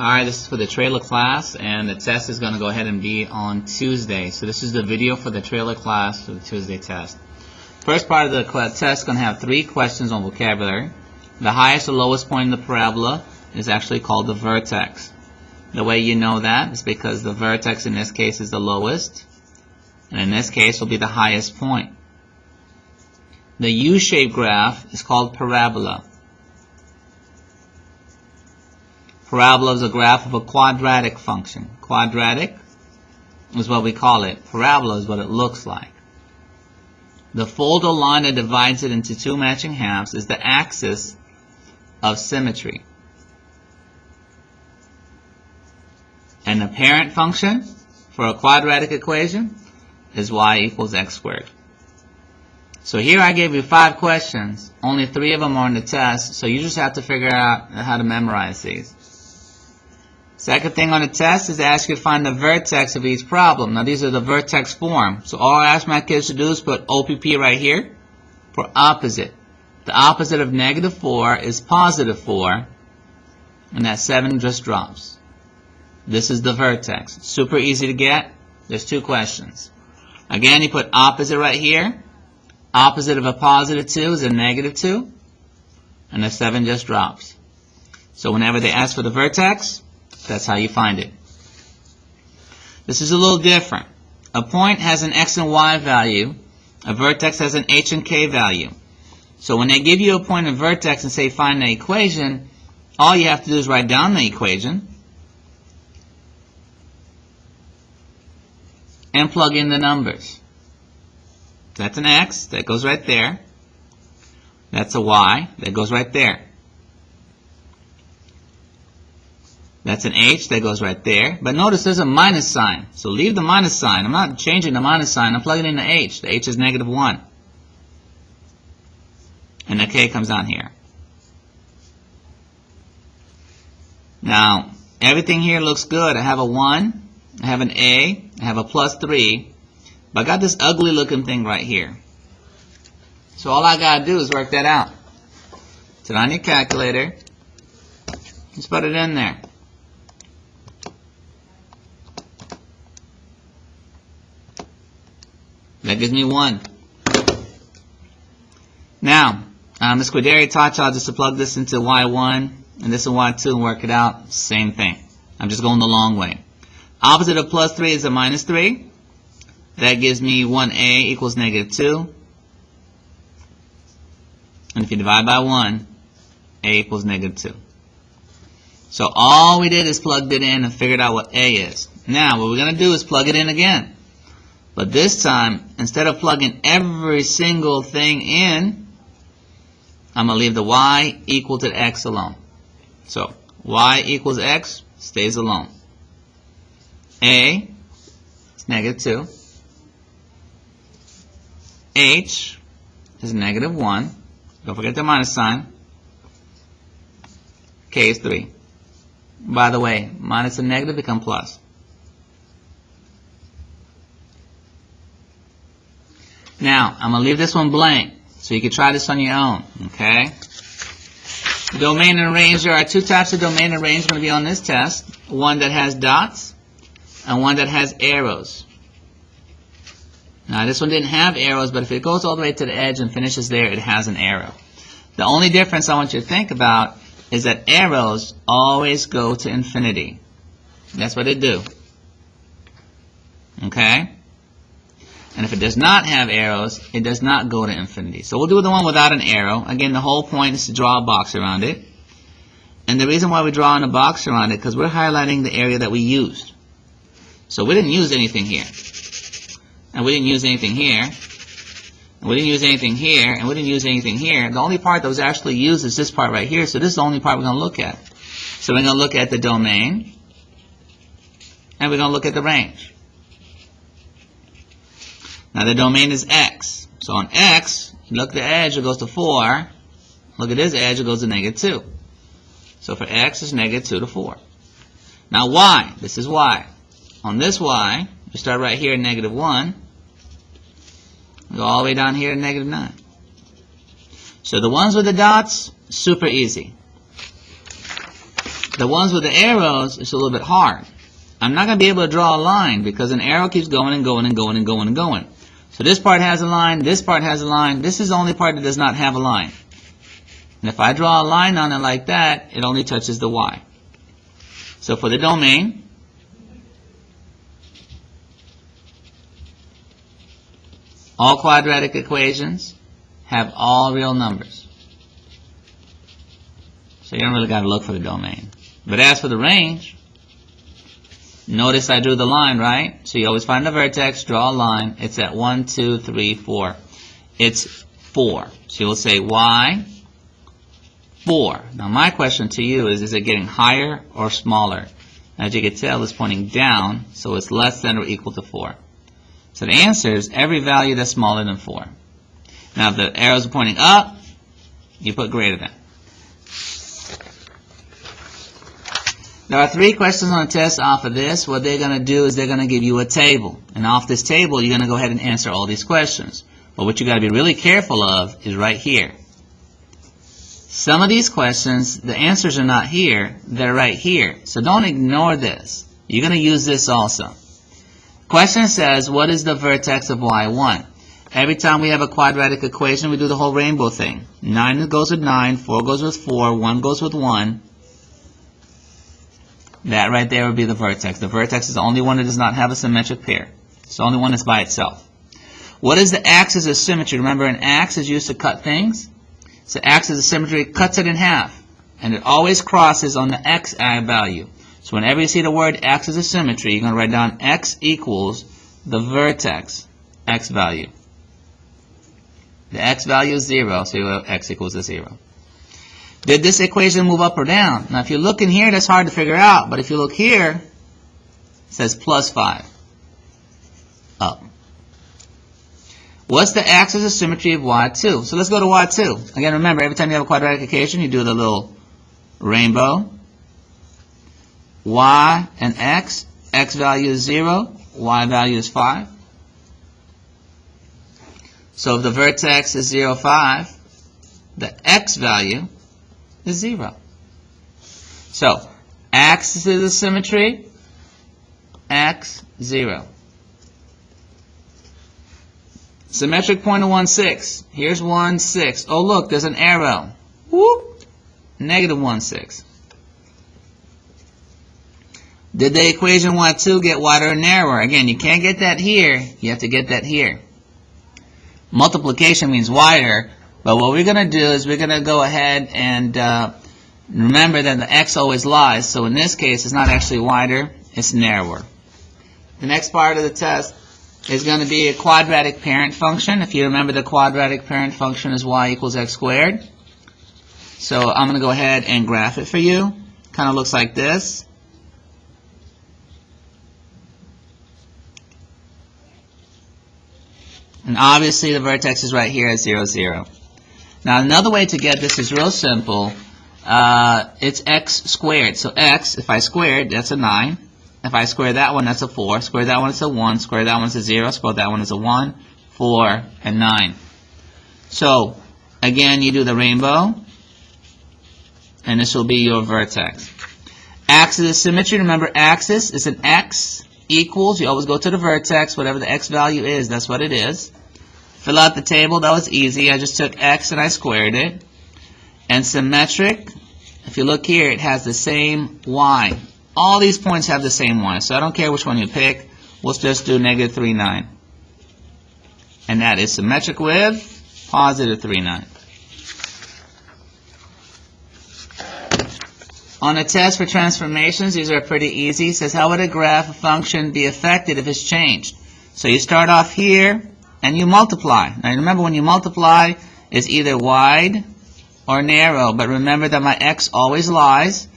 Alright, this is for the trailer class, and the test is going to go ahead and be on Tuesday. So this is the video for the trailer class for the Tuesday test. First part of the test is going to have 3 questions on vocabulary. The highest or lowest point in the parabola is actually called the vertex. The way you know that is because the vertex in this case is the lowest, and in this case will be the highest point. The U-shaped graph is called parabola. Parabola is a graph of a quadratic function. Quadratic is what we call it. Parabola is what it looks like. The fold or line that divides it into 2 matching halves is the axis of symmetry. And the parent function for a quadratic equation is y equals x squared. So here I gave you 5 questions. Only 3 of them are on the test, so you just have to figure out how to memorize these. Second thing on the test is to ask you to find the vertex of each problem. Now these are the vertex form. So all I ask my kids to do is put OPP right here for opposite. The opposite of -4 is +4, and that 7 just drops. This is the vertex. Super easy to get. There's 2 questions. Again, you put opposite right here. Opposite of a +2 is a -2, and the 7 just drops. So whenever they ask for the vertex, that's how you find it. This is a little different. A point has an x and y value. A vertex has an h and k value. So when they give you a point and vertex and say find the equation, all you have to do is write down the equation and plug in the numbers. That's an x, that goes right there. That's a y, that goes right there. That's an h, that goes right there. But notice there's a minus sign. So leave the minus sign. I'm not changing the minus sign. I'm plugging in the h. The h is -1. And the k comes down here. Now, everything here looks good. I have a 1. I have an a. I have a +3. But I got this ugly looking thing right here. So all I got to do is work that out. Sit on your calculator. Just put it in there. That gives me 1. Now, Ms. Quideri taught y'all just to plug this into y1 and this in y2 and work it out. Same thing. I'm just going the long way. Opposite of +3 is a -3. That gives me 1a equals -2. And if you divide by 1, a equals -2. So all we did is plugged it in and figured out what a is. Now what we're going to do is plug it in again. But this time, instead of plugging every single thing in, I'm going to leave the y equal to x alone. So y equals x stays alone. A is -2. H is -1. Don't forget the minus sign. K is 3. By the way, minus and negative become plus. Now, I'm going to leave this one blank, so you can try this on your own, okay? Domain and range, there are 2 types of domain and range going to be on this test. One that has dots, and one that has arrows. Now, this one didn't have arrows, but if it goes all the way to the edge and finishes there, it has an arrow. The only difference I want you to think about is that arrows always go to infinity. That's what they do. Okay? And if it does not have arrows, it does not go to infinity. So we'll do the one without an arrow. Again, the whole point is to draw a box around it. And the reason why we're drawing a box around it, because we're highlighting the area that we used. So we didn't use anything here. And we didn't use anything here. And we didn't use anything here. And we didn't use anything here. The only part that was actually used is this part right here. So this is the only part we're going to look at. So we're going to look at the domain. And we're going to look at the range. Now the domain is x. So on x, you look at the edge, it goes to 4. Look at this edge, it goes to -2. So for x, it's -2 to 4. Now y, this is y. On this y, you start right here at -1. Go all the way down here to -9. So the ones with the dots, super easy. The ones with the arrows, it's a little bit hard. I'm not going to be able to draw a line because an arrow keeps going and going and going and going and going. So this part has a line, this part has a line, this is the only part that does not have a line. And if I draw a line on it like that, it only touches the y. So for the domain, all quadratic equations have all real numbers. So you don't really got to look for the domain. But as for the range, notice I drew the line, right? So you always find the vertex, draw a line. It's at 1, 2, 3, 4. It's 4. So you'll say y, 4. Now my question to you is it getting higher or smaller? As you can tell, it's pointing down, so it's less than or equal to 4. So the answer is every value that's smaller than 4. Now if the arrows are pointing up, you put greater than. There are 3 questions on the test off of this. What they're going to do is they're going to give you a table. And off this table, you're going to go ahead and answer all these questions. But what you got to be really careful of is right here. Some of these questions, the answers are not here. They're right here. So don't ignore this. You're going to use this also. Question says, what is the vertex of y1? Every time we have a quadratic equation, we do the whole rainbow thing. 9 goes with 9, 4 goes with 4, 1 goes with 1. That right there would be the vertex. The vertex is the only one that does not have a symmetric pair. It's the only one that's by itself. What is the axis of symmetry? Remember, an axe is used to cut things. So axis of symmetry cuts it in half. And it always crosses on the x value. So whenever you see the word axis of symmetry, you're going to write down x equals the vertex x value. The x value is 0, so you have x equals to 0. Did this equation move up or down? Now if you look in here, that's hard to figure out. But if you look here, it says plus 5. Up. What's the axis of symmetry of y2? So let's go to y2. Again, remember, every time you have a quadratic equation, you do the little rainbow. Y and x. X value is 0. Y value is 5. So if the vertex is 0, 5, the x value is 0. So, axis of symmetry, x, 0. Symmetric point of 1, 6. Here's 1, 6. Oh, look, there's an arrow. Whoop! Negative 1, 6. Did the equation y2 get wider or narrower? Again, you can't get that here. You have to get that here. Multiplication means wider. But what we're going to do is we're going to go ahead and remember that the x always lies. So in this case, it's not actually wider. It's narrower. The next part of the test is going to be a quadratic parent function. If you remember, the quadratic parent function is y equals x squared. So I'm going to go ahead and graph it for you. Kind of looks like this. And obviously the vertex is right here at 0, 0. Now another way to get this is real simple. It's x squared. So x, if I squared, that's a 9. If I square that one, that's a 4. Square that one, it's a 1. Square that one, it's a 0. Square that one, is a 1, 4, and 9. So, again, you do the rainbow. And this will be your vertex. Axis of symmetry, remember axis is an x equals, you always go to the vertex, whatever the x value is, that's what it is. Fill out the table, that was easy. I just took x and I squared it. And symmetric, if you look here, it has the same y. All these points have the same y, so I don't care which one you pick. We'll just do negative 3, 9. And that is symmetric with positive 3, 9. On a test for transformations, these are pretty easy. It says, how would a graph of function be affected if it's changed? So you start off here, and you multiply. Now remember, when you multiply, it's either wide or narrow. But remember that my x always lies.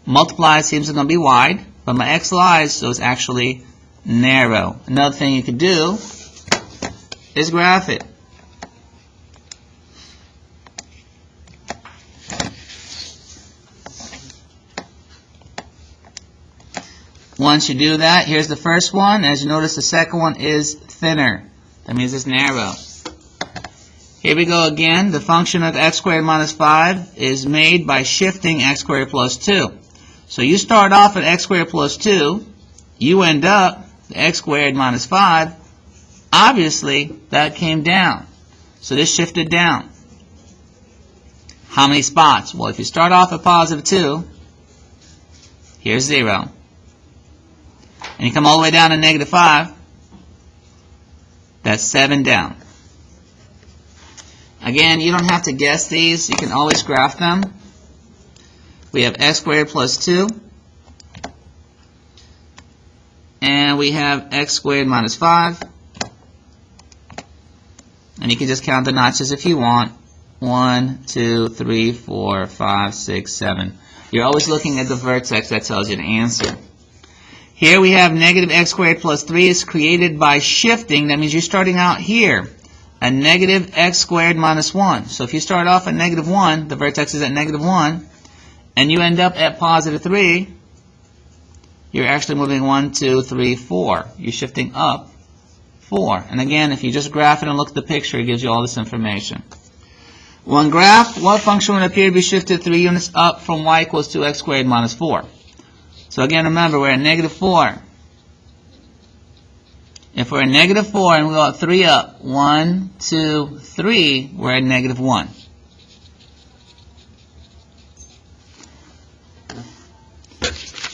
Multiply seems to going to be wide, but my x lies, so it's actually narrow. Another thing you could do is graph it. Once you do that, here's the first one. As you notice, the second one is thinner. That means it's narrow. Here we go again. The function of x squared minus 5 is made by shifting x squared plus 2. So you start off at x squared plus 2. You end up at x squared minus 5. Obviously, that came down. So this shifted down. How many spots? Well, if you start off at positive 2, here's 0. And you come all the way down to negative 5, that's 7 down. Again, you don't have to guess these. You can always graph them. We have x squared plus 2. And we have x squared minus 5. And you can just count the notches if you want. 1, 2, 3, 4, 5, 6, 7. You're always looking at the vertex that tells you the answer. Here we have negative x squared plus 3 is created by shifting. That means you're starting out here at negative x squared minus 1. So if you start off at negative 1, the vertex is at negative 1, and you end up at positive 3, you're actually moving 1, 2, 3, 4. You're shifting up 4. And again, if you just graph it and look at the picture, it gives you all this information. When graphed, what function would appear to be shifted 3 units up from y equals 2x squared minus 4? So again, remember, we're at negative 4. If we're at negative 4 and we go 3 up, 1, 2, 3, we're at negative 1.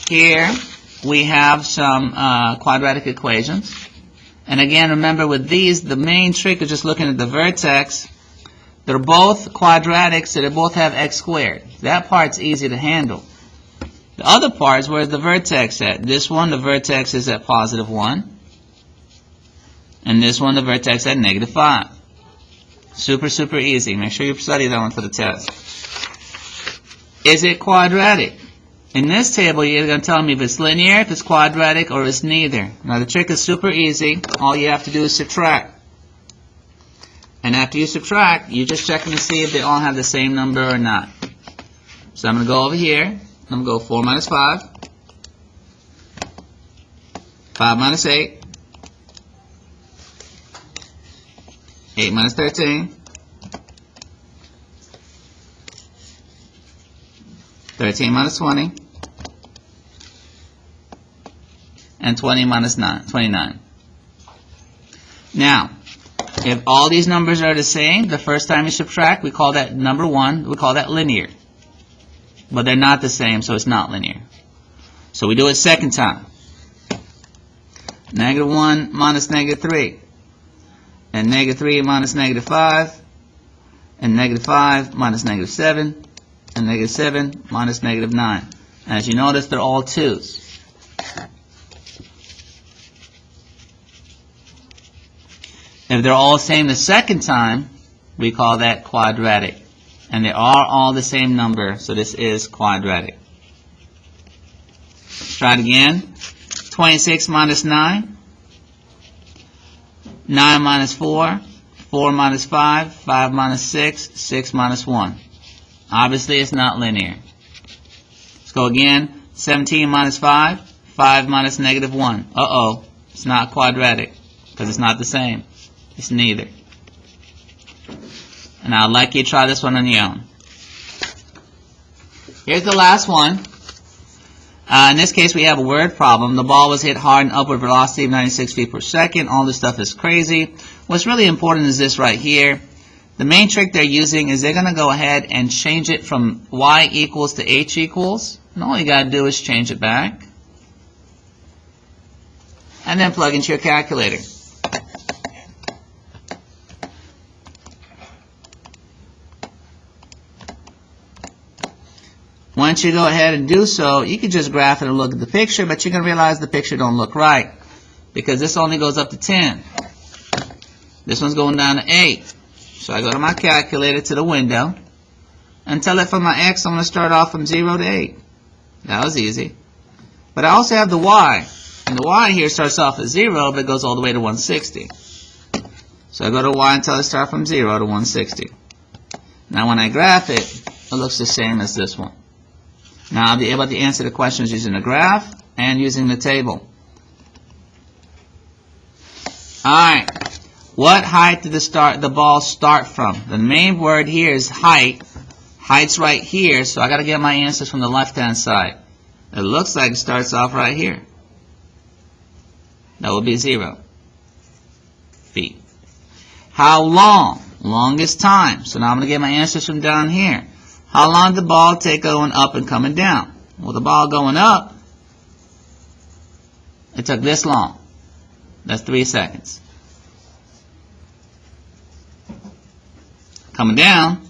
Here we have some quadratic equations. And again, remember with these, the main trick is just looking at the vertex. They're both quadratic, so they both have x squared. That part's easy to handle. The other part is where's the vertex at. This one, the vertex is at positive 1. And this one, the vertex at negative 5. Super, super easy. Make sure you study that one for the test. Is it quadratic? In this table, you're going to tell me if it's linear, if it's quadratic, or it's neither. Now, the trick is super easy. All you have to do is subtract. And after you subtract, you're just checking to see if they all have the same number or not. So I'm going to go over here. I'm going to go 4 minus 5. 5 minus 8. 8 minus 13. 13 minus 20. And 20 minus 29. Now, if all these numbers are the same, the first time you subtract, we call that number 1, we call that linear. But they're not the same, so it's not linear. So we do it second time. Negative 1 minus negative 3. And negative 3 minus negative 5. And negative 5 minus negative 7. And negative 7 minus negative 9. As you notice, they're all 2's. If they're all the same the second time, we call that quadratic. And they are all the same number, so this is quadratic. Let's try it again. 26 minus 9. 9 minus 4. 4 minus 5. 5 minus 6. 6 minus 1. Obviously, it's not linear. Let's go again. 17 minus 5. 5 minus negative 1. Uh-oh. It's not quadratic, because it's not the same. It's neither. And I'd like you to try this one on your own. Here's the last one. In this case, we have a word problem. The ball was hit hard and upward velocity of 96 feet per second. All this stuff is crazy. What's really important is this right here. The main trick they're using is they're going to go ahead and change it from y equals to h equals. And all you got to do is change it back. And then plug into your calculator. Once you go ahead and do so, you can just graph it and look at the picture, but you're going to realize the picture don't look right, because this only goes up to 10. This one's going down to 8. So I go to my calculator to the window and tell it for my x, I'm going to start off from 0 to 8. That was easy. But I also have the y. And the y here starts off at 0, but it goes all the way to 160. So I go to y and tell it to start from 0 to 160. Now when I graph it, it looks the same as this one. Now I'll be able to answer the questions using the graph and using the table. Alright, what height did the ball start from? The main word here is height. Height's right here, so I got to get my answers from the left-hand side. It looks like it starts off right here. That would be 0 feet. How long? Longest time. So now I'm going to get my answers from down here. How long did the ball take going up and coming down? Well, the ball going up, it took this long. That's 3 seconds. Coming down,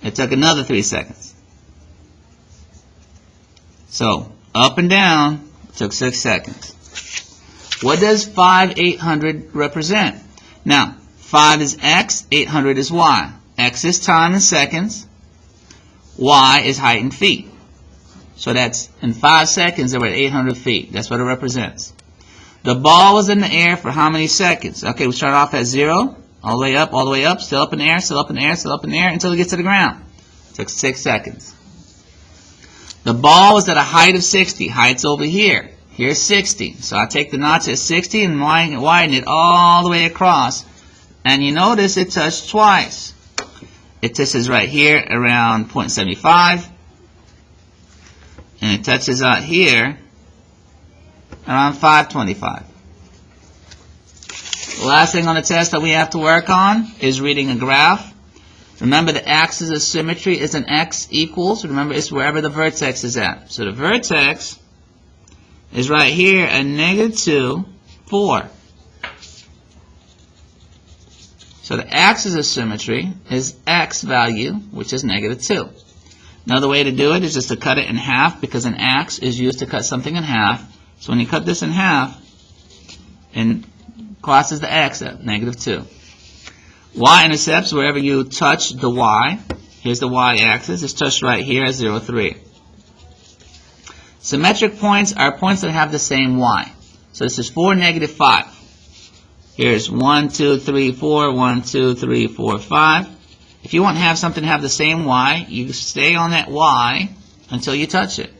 it took another 3 seconds. So, up and down took 6 seconds. What does 5/800 represent? Now, 5 is x, 800 is y. X is time in seconds. Y is height in feet. So that's in 5 seconds, they were at 800 feet. That's what it represents. The ball was in the air for how many seconds? Okay, we start off at 0, all the way up, still up in the air, still up in the air, still up in the air, until it gets to the ground. It took 6 seconds. The ball was at a height of 60. Height's over here. Here's 60. So I take the notch at 60 and widen it all the way across. And you notice it touched twice. It touches right here around 0.75. And it touches out here around 525. The last thing on the test that we have to work on is reading a graph. Remember, the axis of symmetry is an x equals. Remember, it's wherever the vertex is at. So the vertex is right here at -2, 4. So the axis of symmetry is x value, which is -2. Another way to do it is just to cut it in half, because an axe is used to cut something in half. So when you cut this in half, it crosses the x at -2. Y-intercepts, wherever you touch the y. Here's the y-axis. It's touched right here at 0, 3. Symmetric points are points that have the same y. So this is 4, -5. Here's 1, 2, 3, 4, 1, 2, 3, 4, 5. If you want to have something have the same y, you stay on that y until you touch it.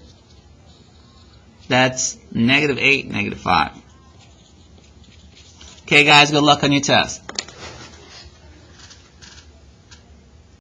That's -8, -5. Okay, guys, good luck on your test.